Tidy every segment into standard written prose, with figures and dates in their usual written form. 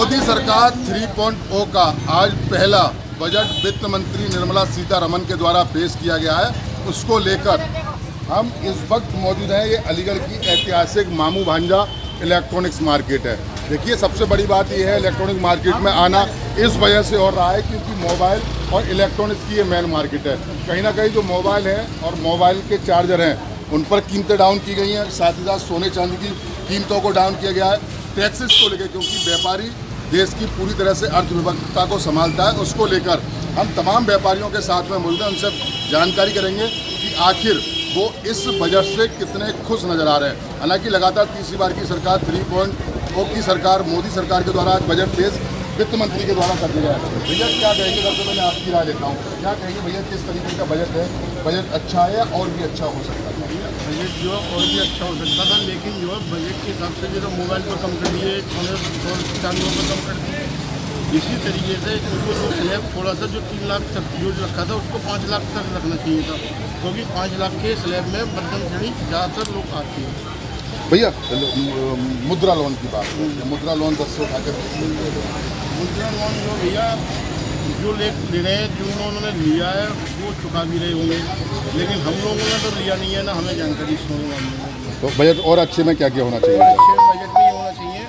मोदी सरकार 3.0 का आज पहला बजट वित्त मंत्री निर्मला सीतारमण के द्वारा पेश किया गया है। उसको लेकर हम इस वक्त मौजूद हैं। ये अलीगढ़ की ऐतिहासिक मामू भांजा इलेक्ट्रॉनिक्स मार्केट है। देखिए, सबसे बड़ी बात यह है इलेक्ट्रॉनिक मार्केट में आना इस वजह से हो रहा है क्योंकि मोबाइल और इलेक्ट्रॉनिक्स की ये मेन मार्केट है। कहीं ना कहीं जो मोबाइल है और मोबाइल के चार्जर हैं उन पर कीमतें डाउन की गई हैं। साथ ही साथ सोने चांदी की कीमतों को डाउन किया गया है। टैक्सेस को लेकर, क्योंकि व्यापारी देश की पूरी तरह से अर्थव्यवस्था को संभालता है, उसको लेकर हम तमाम व्यापारियों के साथ में मौजूद हैं। उनसे जानकारी करेंगे कि आखिर वो इस बजट से कितने खुश नज़र आ रहे हैं। हालांकि लगातार तीसरी बार की सरकार 3.0 की सरकार मोदी सरकार के द्वारा आज बजट पेश वित्त मंत्री के द्वारा कर दिया है। भैया क्या कहेंगे? सबसे पहले आपकी राय लेता हूँ। क्या कहेंगे भैया, किस तरीके का बजट है? बजट अच्छा है और भी अच्छा हो सकता है? बजट जो है और भी अच्छा हो सकता था, लेकिन जो है बजट के हिसाब से जो मोबाइल पर कम कर दिए, सोने चांदियों पर कम कर दिए। इसी तरीके से उनको जो स्लैब थोड़ा सा जो 3 लाख तक जो रखा था उसको 5 लाख तक रखना चाहिए था, क्योंकि 5 लाख के स्लैब में मध्यम श्रेणी ज़्यादातर लोग आते हैं। भैया मुद्रा लोन की बात है, मुद्रा लोन 10 से उठाकर मुद्रा लोन जो भैया जो ले रहे हैं, जो उन्होंने लिया है वो चुका भी रहे होंगे, लेकिन हम लोगों ने तो लिया नहीं है ना, हमें जानकारी इस मामले। तो बजट और अच्छे में क्या क्या होना चाहिए? अच्छे बजट में ये होना चाहिए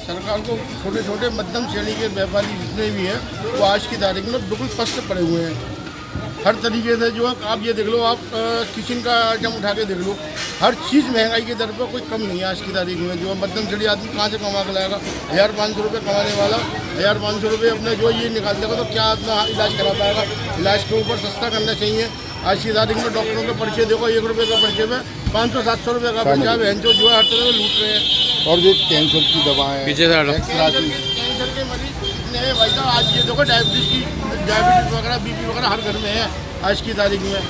सरकार को, छोटे छोटे मध्यम श्रेणी के व्यापारी जितने भी हैं वो आज की तारीख में बिल्कुल पस्त पड़े हुए हैं। हर तरीके से जो है आप ये देख लो, आप किचन का आइटम उठा के देख लो, हर चीज़ महंगाई के दर पर कोई कम नहीं है आज की तारीख में। जो मध्यम श्रेणी आदमी कहाँ से कमा के लाएगा? 1500 रुपये कमाने वाला 1500 रुपये अपने जो ये निकाल देगा तो क्या अपना इलाज करा पाएगा? इलाज के ऊपर सस्ता करना चाहिए। आज की तारीख में डॉक्टरों के पर्चे देखो, 1 रुपये का पर्चे में 500-700 रुपये का पर्चा बहन जो है हर तरह से लूट रहे हैं। और ये कैंसर की दवाएं, कैंसर के मरीज कितने हैं भाई साहब? आज ये देखो डायबिटीज़ वगैरह, बीपी वगैरह हर घर में है आज की तारीख में।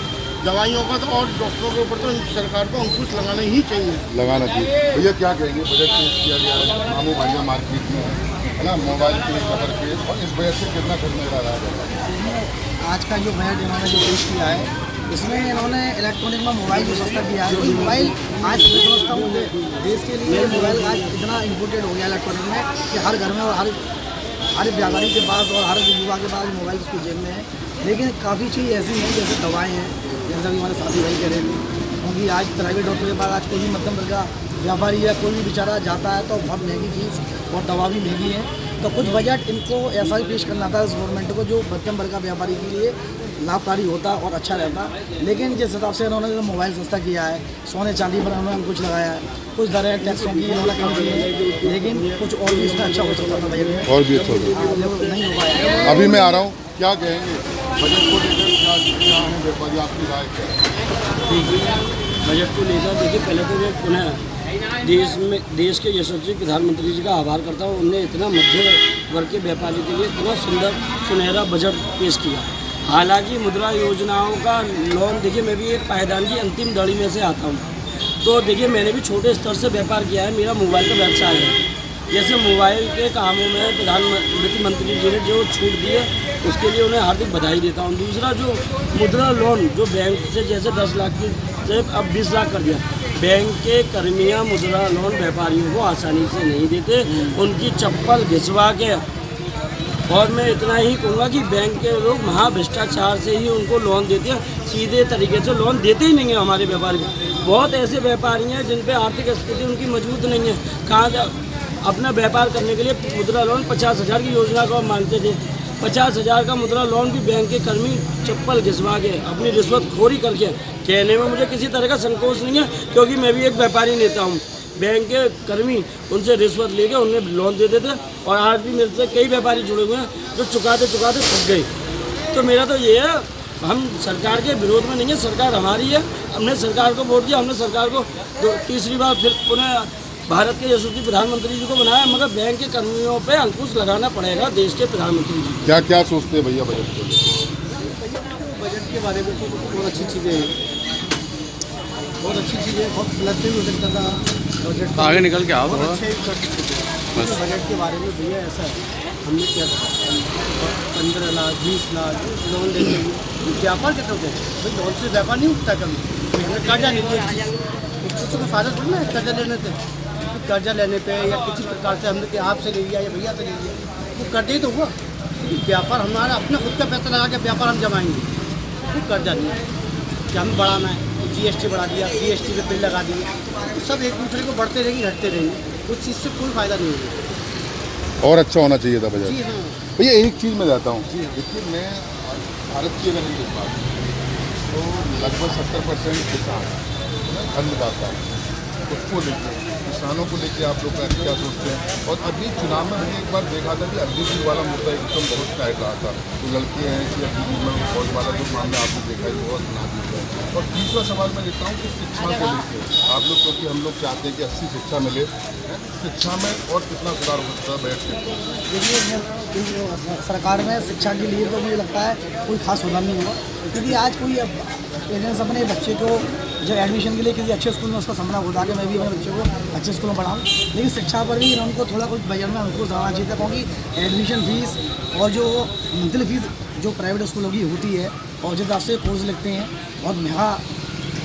दवाइयों का तो और डॉक्टरों के ऊपर तो सरकार को अंकुश लगाना ही चाहिए, लगाना चाहिए। भैया क्या कहेंगे? बजट पेश किया गया है मामू भांजा मार्केट में, है ना, मोबाइल के कवर पे, और इस वजह से कितना खुश नजर आ रहा है? आज का जो बजट इन्होंने जो पेश किया है इसमें इन्होंने इलेक्ट्रॉनिक में मोबाइल जो सस्ता किया है। मोबाइल आज मैं समझता हूँ देश के लिए मोबाइल आज इतना इम्पोर्टेंट हो गया इलेक्ट्रॉनिक में कि हर घर में और हर व्यापारी के पास और हर युवा के पास मोबाइल उसकी जेब में है। लेकिन काफ़ी चीज़ ऐसी हैं जैसे दवाएँ हैं, जैसा कि हमारे साथी भाई कह रहे थे, क्योंकि आज प्राइवेट डॉक्टर के पास आज कोई भी मध्यम वर्ग का व्यापारी या कोई भी बेचारा जाता है तो बहुत महंगी फीस और दवा भी महंगी है। तो कुछ बजट इनको ऐसा ही पेश करना था इस गवर्नमेंट को जो मध्यम वर्ग का व्यापारी के लिए लाभकारी होता और अच्छा रहता। लेकिन जिस हिसाब से इन्होंने जो मोबाइल सस्ता किया है, सोने चांदी पर उन्होंने कुछ लगाया है, कुछ दरें टैक्सों की इन्होंने कम की है, लेकिन कुछ और भी इसमें अच्छा हो सकता था बजट में, और भी अच्छा होगा। नहीं हो पाया। अभी मैं आ रहा हूँ, क्या कहेंगे बजट को लेकर? क्या है व्यापारी, आपकी राय क्या है? देखिए, बजट को लेकर देखिए, पहले तो मैं पुनः देश के यशस्वी प्रधानमंत्री जी का आभार करता हूँ। उन्होंने इतना मध्य वर्ग के व्यापारी के लिए इतना सुंदर सुनहरा बजट पेश किया। हालांकि मुद्रा योजनाओं का लोन, देखिए मैं भी एक पायदान की अंतिम दड़ी में से आता हूँ, तो देखिए मैंने भी छोटे स्तर से व्यापार किया है। मेरा मोबाइल का व्यवसाय है। जैसे मोबाइल के कामों में वित्त मंत्री जी ने जो छूट दी है उसके लिए उन्हें हार्दिक बधाई देता हूँ। दूसरा, जो मुद्रा लोन जो बैंक से जैसे 10 लाख की से अब 20 लाख कर दिया, बैंक के कर्मियां मुद्रा लोन व्यापारियों को आसानी से नहीं देते, उनकी चप्पल घिसवा के। और मैं इतना ही कहूँगा कि बैंक के लोग महाभ्रष्टाचार से ही उनको लोन देते हैं, सीधे तरीके से लोन देते ही नहीं है हमारे व्यापारी को। बहुत ऐसे व्यापारी हैं जिन पे आर्थिक स्थिति उनकी मजबूत नहीं है। कहाँ अपना व्यापार करने के लिए मुद्रा लोन 50,000 की योजना को मांगते थे। 50,000 का मुद्रा लोन भी बैंक के कर्मी चप्पल घिसवा के अपनी रिश्वतखोरी करके, कहने में मुझे किसी तरह का संकोच नहीं है क्योंकि मैं भी एक व्यापारी नेता हूँ। बैंक के कर्मी उनसे रिश्वत लेके उन्हें लोन दे देते और आज भी मेरे से कई व्यापारी जुड़े हुए हैं जो चुकाते चुकाते थक गए। तो मेरा तो ये है, हम सरकार के विरोध में नहीं है, सरकार हमारी है। हमने सरकार को वोट दिया, हमने सरकार को तीसरी बार फिर पुनः भारत के यशस्वी प्रधानमंत्री जी को बनाया, मगर बैंक के कर्मियों पे अंकुश लगाना पड़ेगा देश के प्रधानमंत्री जी। क्या क्या सोचते हैं भैया बजट को? बजट के बारे में तो बहुत अच्छी चीज़ें हैं, बहुत अच्छी चीज़ें, बहुत गलत भी हो सकता था बजट आगे निकल के आओ। बहुत अच्छे कर सकते थे बजट के बारे में। भैया ऐसा है, हमने क्या 15 लाख 20 लाख लोन दे देंगे, व्यापार कैसे होते हैं भाई? लोन से व्यापार नहीं उठता कभी। हमें कर्जा नहीं दिया, इससे तो फायदा थोड़ी ना कर्जा लेने से। कर्जा लेने पे या किसी प्रकार से हमने कि आपसे ले लिया या भैया से ले लिया, वो कर्जा ही तो हुआ। व्यापार हमारा अपना खुद का पैसा लगा के व्यापार हम जमाएंगे, वो कर्जा नहीं है कि हमें बढ़ाना है। GST बढ़ा दिया, GST पे बिल लगा दिए, तो सब एक दूसरे को बढ़ते रहेंगे घटते रहेंगे, उस चीज़ से कोई फ़ायदा नहीं होगा। और अच्छा होना चाहिए था बजट। जी हाँ, भैया एक चीज़ मैं जाता हूँ, देखिए मैं भारत की अगर हम देख बात तो लगभग 70% किसान अन्नदाता उसको लेकर किसानों को लेकर आप लोग क्या सोचते हैं? और अभी चुनाव में मैंने एक बार देखा था कि अग्निवीर वाला मुद्दा एकदम बहुत टाइट रहा था, जो लड़के हैं कि अग्निवीर में फौज वाला जो मामला आपने देखा है बहुत नाजुक है। और तीसरा सवाल मैं देता हूँ कि शिक्षा को लेकर आप लोग, क्योंकि हम लोग चाहते हैं कि अच्छी शिक्षा मिले, शिक्षा में और कितना सुधार हो सकता है बैठ के? देखिए सरकार में शिक्षा के लिए तो मुझे लगता है कोई खास सुधार नहीं हुआ, क्योंकि आज कोई पेरेंट्स अपने बच्चे को जो एडमिशन के लिए किसी अच्छे स्कूल में उसका सपना होता है कि मैं भी अपने बच्चे को अच्छे स्कूल में पढ़ाऊँ, लेकिन शिक्षा पर भी उनको थोड़ा कुछ बजट में उनको जाना चाहिए था, क्योंकि एडमिशन फीस और जो मंथली फीस जो प्राइवेट स्कूलों की होती है और जिस हिसाब से कोर्स लिखते हैं बहुत महंगा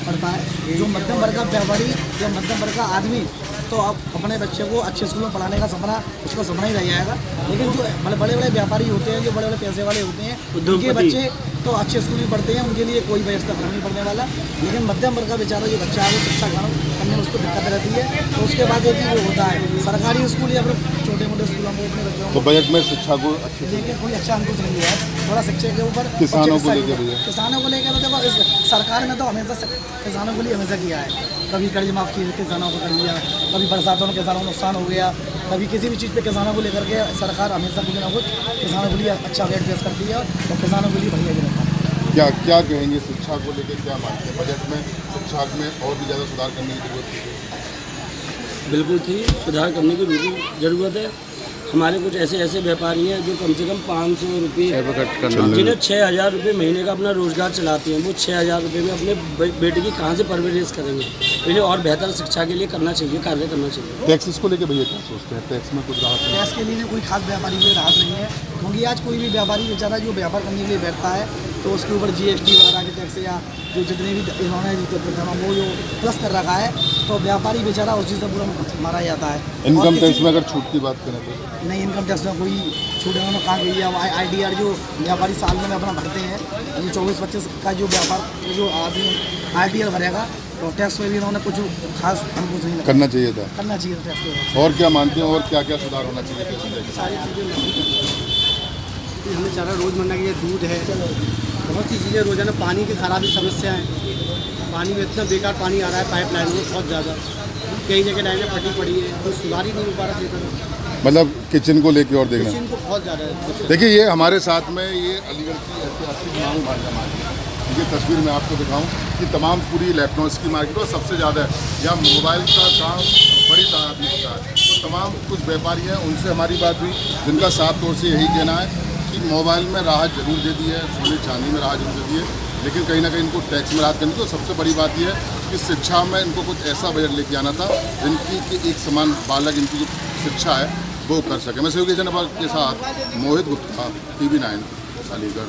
पड़ता है। जो मध्यम वर्ग का व्यापारी या मध्यम वर्ग का आदमी तो अब अपने बच्चे को अच्छे स्कूल में पढ़ाने का सपना उसका सपना ही रह जाएगा, लेकिन जो बड़े बड़े व्यापारी होते हैं, जो बड़े बड़े पैसे वाले होते हैं, उनके बच्चे तो अच्छे स्कूल में पढ़ते हैं, उनके लिए कोई बजट का फर्क नहीं पड़ने वाला। लेकिन मध्यम वर्ग का बेचारा जो बच्चा है वो शिक्षा ग्रहण करने में उसको दिक्कत रहती है, तो उसके बाद एक ही वो होता है सरकारी स्कूल या फिर छोटे मोटे स्कूलों में अपने बच्चों तो बजट में शिक्षा को अच्छे से लेकिन कोई अच्छा अंकुश नहीं हुआ है। थोड़ा शिक्षा के ऊपर किसानों को लेकर भैया, किसानों को लेकर तो देखो इस सरकार ने तो हमेशा किसानों के लिए हमेशा किया है, कभी कर्ज माफ़ किए किसानों को कर दिया, कभी बरसातों में किसानों को नुकसान हो गया, कभी किसी भी चीज़ पे किसानों को लेकर के सरकार हमेशा कुछ ना कुछ किसानों के लिए अच्छा रेट पेश करती है और किसानों के लिए बढ़िया भी रहता है। क्या कहेंगे शिक्षा को लेकर, क्या मानते हैं बजट में शिक्षा में और भी ज़्यादा सुधार करने की जरूरत है? बिल्कुल थी, सुधार करने की बिल्कुल ज़रूरत है। हमारे कुछ ऐसे व्यापारी हैं जो कम से कम 500 रुपये जिन्हें 6,000 रुपये महीने का अपना रोज़गार चलाते हैं, वो 6,000 रुपये में अपने बेटे की कहाँ से परवरिश करेंगे? इन्हें और बेहतर शिक्षा के लिए करना चाहिए, कार्य करना चाहिए। टैक्सेस को लेकर भैया क्या सोचते हैं? टैक्स में कुछ राहत है? टैक्स के लिए कोई खास व्यापारी के लिए राहत नहीं है, क्योंकि आज कोई भी व्यापारी बेचारा जो व्यापार करने के लिए बैठता है तो उसके ऊपर GST वगैरह के टैक्स या जो जितने भी इन्होंने वो जो प्लस कर रखा है, तो व्यापारी बेचारा उस चीज़ से पूरा मारा जाता है। इनकम टैक्स में अगर छूट की बात करें तो नहीं, इनकम टैक्स में कोई छूट उन्होंने कहाँ गई है। ITR जो व्यापारी साल में अपना भरते हैं, ये 24-25 का जो व्यापार जो आदमी ITR भरेगा, तो टैक्स में भी इन्होंने कुछ खास हमको नहीं लगा करना चाहिए था, करना चाहिए था टैक्स में। और क्या मानते हैं और क्या क्या सुधार होना चाहिए? सारी चीज़ें हमें चारा रोज़मर्रा की दूध है, बहुत सी चीज़ें रोज़ाना, पानी की खराबी समस्या है, पानी में इतना बेकार पानी आ रहा है पाइपलाइन में बहुत ज़्यादा, कई जगह लाइनें फटी पड़ी है, कोई सुधार ही नहीं हो पा रहा है। मतलब किचन को लेके और देखना, किचन को बहुत ज़्यादा है। देखिए ये हमारे साथ में ये अलीगढ़ की ऐतिहासिक मांग मार्केट है। ये तस्वीर मैं आपको दिखाऊं कि तमाम पूरी इलेक्ट्रॉनिक्स की मार्केट और सबसे ज़्यादा यहाँ मोबाइल का काम बड़ी तादाद में होता है, तो तमाम कुछ व्यापारी हैं, उनसे हमारी बात हुई, जिनका साफ तौर से यही कहना है कि मोबाइल में राहत जरूर दे दी है, सोने चांदी में राहत जरूर दे दी है, लेकिन कहीं ना कहीं इनको टैक्स में राहत करनी। तो सबसे बड़ी बात यह है कि शिक्षा में इनको कुछ ऐसा बजट लेके आना था जिनकी कि एक समान बालक इनकी जो शिक्षा है वो कर सके। मैं सहयोगी जनपद के साथ मोहित गुप्ता, TV9 अलीगढ़।